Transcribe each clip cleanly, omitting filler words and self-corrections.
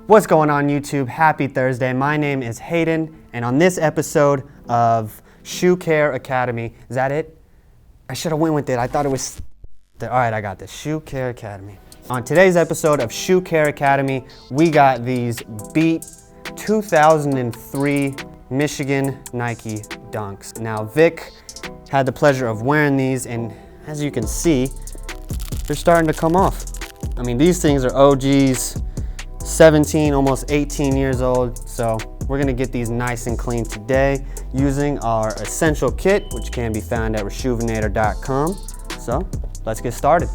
What's going on YouTube? Happy Thursday. My name is Hayden, and on this episode of Shoe Care Academy, is that it? I should have went with it. I thought it was, all right, I got this, Shoe Care Academy. On today's episode of Shoe Care Academy, we got these beat 2003 Michigan Nike Dunks. Now Vic had the pleasure of wearing these, and as you can see, they're starting to come off. I mean, these things are OGs, 17, almost 18 years old. So we're gonna get these nice and clean today using our Essential Kit, which can be found at Reshoevn8r.com. So let's get started.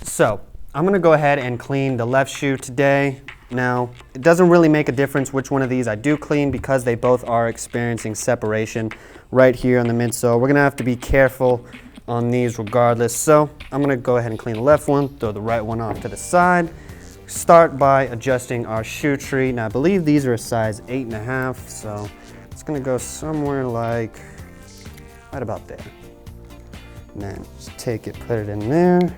So I'm gonna go ahead and clean the left shoe today. Now, it doesn't really make a difference which one of these I do clean because they both are experiencing separation right here on the midsole. We're gonna have to be careful on these regardless. So I'm gonna go ahead and clean the left one, throw the right one off to the side. Start by adjusting our shoe tree. Now I believe these are a size 8.5, so it's gonna go somewhere like right about there. And then just take it, put it in there,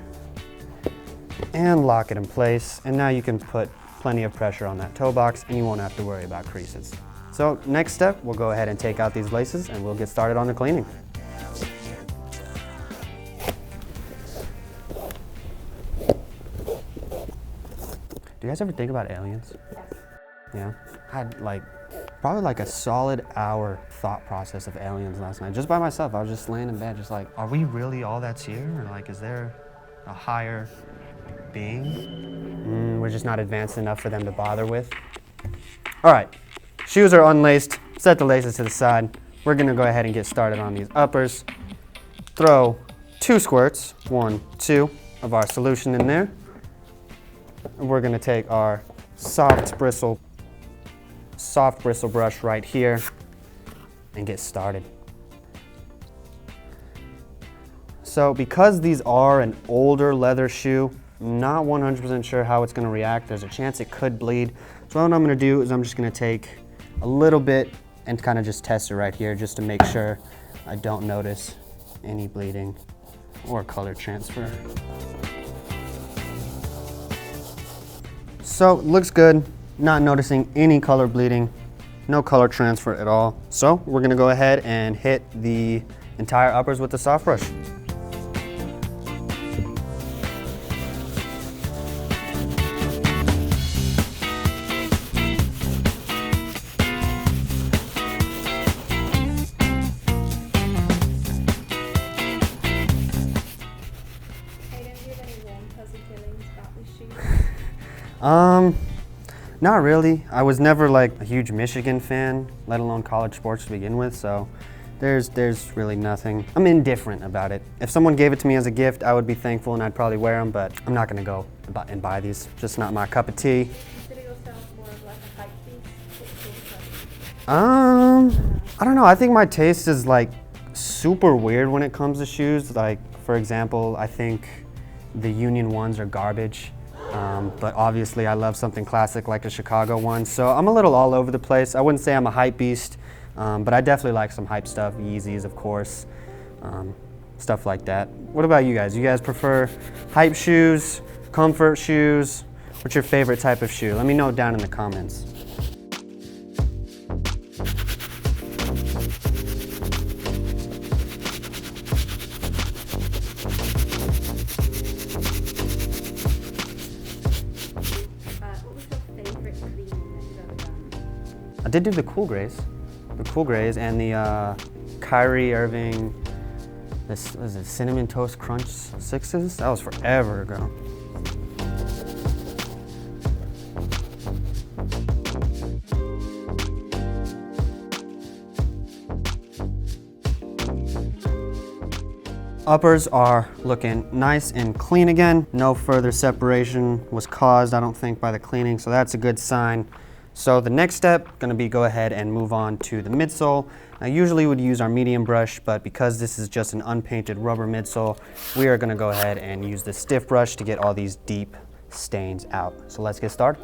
and lock it in place. And now you can put plenty of pressure on that toe box and you won't have to worry about creases. So next step, we'll go ahead and take out these laces and we'll get started on the cleaning. Do you guys ever think about aliens? Yes. Yeah? I had probably like a solid hour thought process of aliens last night, just by myself. I was just laying in bed, just like, are we really all that's here? Or like, is there a higher being? We're just not advanced enough for them to bother with. All right, shoes are unlaced. Set the laces to the side. We're gonna go ahead and get started on these uppers. Throw 2 squirts, 1, 2, of our solution in there. And we're gonna take our soft bristle brush right here and get started. So because these are an older leather shoe, not 100% sure how it's gonna react. There's a chance it could bleed. So what I'm gonna do is I'm just gonna take a little bit and kind of just test it right here just to make sure I don't notice any bleeding or color transfer. So it looks good, not noticing any color bleeding, no color transfer at all. So we're gonna go ahead and hit the entire uppers with the soft brush. Not really. I was never like a huge Michigan fan, let alone college sports to begin with, so there's really nothing. I'm indifferent about it. If someone gave it to me as a gift, I would be thankful and I'd probably wear them, but I'm not gonna go and buy these. Just not my cup of tea. Consider yourself more of like a hype beast? I don't know. I think my taste is like super weird when it comes to shoes. Like, for example, I think the Union ones are garbage. But obviously I love something classic like a Chicago one. So I'm a little all over the place. I wouldn't say I'm a hype beast, but I definitely like some hype stuff, Yeezys of course, stuff like that. What about you guys? You guys prefer hype shoes, comfort shoes? What's your favorite type of shoe? Let me know down in the comments. I did do the cool grays and the Kyrie Irving, this was it, Cinnamon Toast Crunch 6s? That was forever ago. Uppers are looking nice and clean again. No further separation was caused, I don't think, by the cleaning, so that's a good sign. So the next step, gonna be go ahead and move on to the midsole. Now usually we'd use our medium brush, but because this is just an unpainted rubber midsole, we are gonna go ahead and use the stiff brush to get all these deep stains out. So let's get started.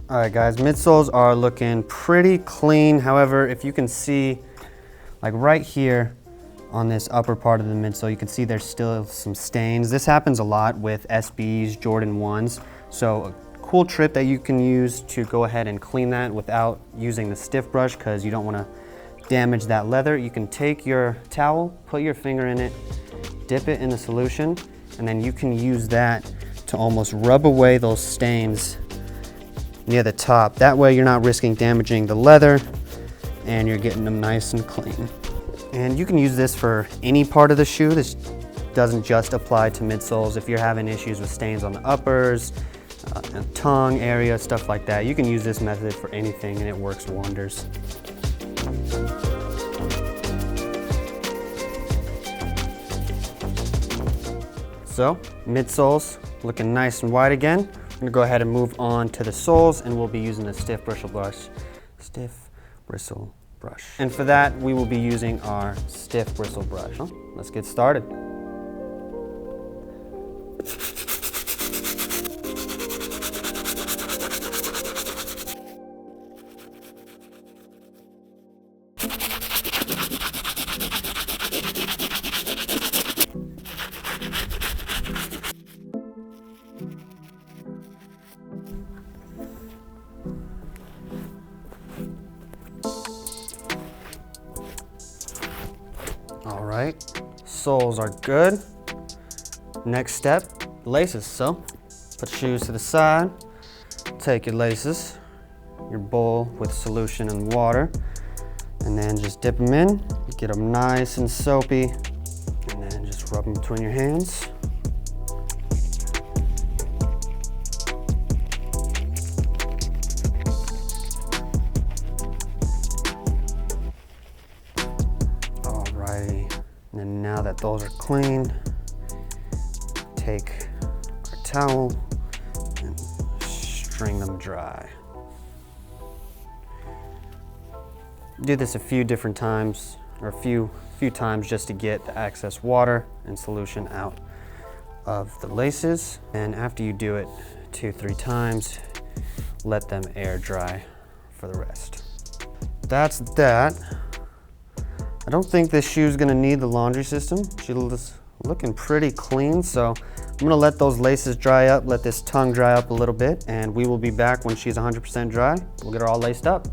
All right guys, midsoles are looking pretty clean. However, if you can see, like right here on this upper part of the midsole, you can see there's still some stains. This happens a lot with SBs, Jordan 1s. So a cool trick that you can use to go ahead and clean that without using the stiff brush, because you don't want to damage that leather. You can take your towel, put your finger in it, dip it in the solution, and then you can use that to almost rub away those stains near the top. That way you're not risking damaging the leather and you're getting them nice and clean. And you can use this for any part of the shoe. This doesn't just apply to midsoles. If you're having issues with stains on the uppers, tongue area, stuff like that, you can use this method for anything and it works wonders. So, midsoles looking nice and white again. I'm gonna go ahead and move on to the soles, and we'll be using the stiff bristle brush. And for that, we will be using our stiff bristle brush. Let's get started. All right, soles are good. Next step, laces. So put your shoes to the side, take your laces, your bowl with solution and water, and then just dip them in, get them nice and soapy, and then just rub them between your hands. And then now that those are clean, take our towel and string them dry. Do this a few different times, or a few times, just to get the excess water and solution out of the laces. And after you do it 2-3 times, let them air dry for the rest. That's that. I don't think this shoe is gonna need the laundry system. She's looking pretty clean, so I'm gonna let those laces dry up, let this tongue dry up a little bit, and we will be back when she's 100% dry. We'll get her all laced up.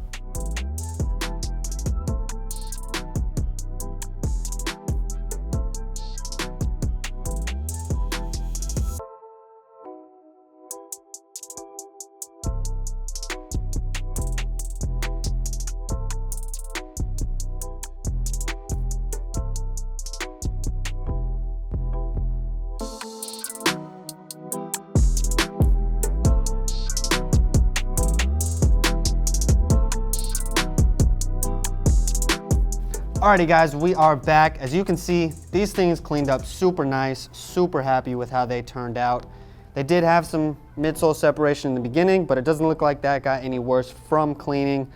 Alrighty guys, we are back. As you can see, these things cleaned up super nice, super happy with how they turned out. They did have some midsole separation in the beginning, but it doesn't look like that got any worse from cleaning.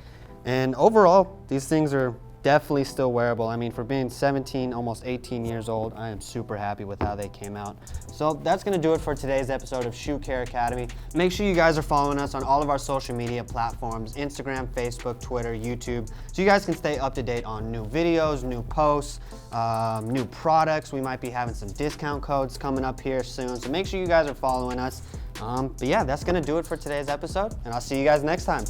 And overall, these things are definitely still wearable. I mean, for being 17, almost 18 years old, I am super happy with how they came out. So that's gonna do it for today's episode of Shoe Care Academy. Make sure you guys are following us on all of our social media platforms, Instagram, Facebook, Twitter, YouTube, so you guys can stay up to date on new videos, new posts, new products. We might be having some discount codes coming up here soon, so make sure you guys are following us. But yeah, that's gonna do it for today's episode, and I'll see you guys next time.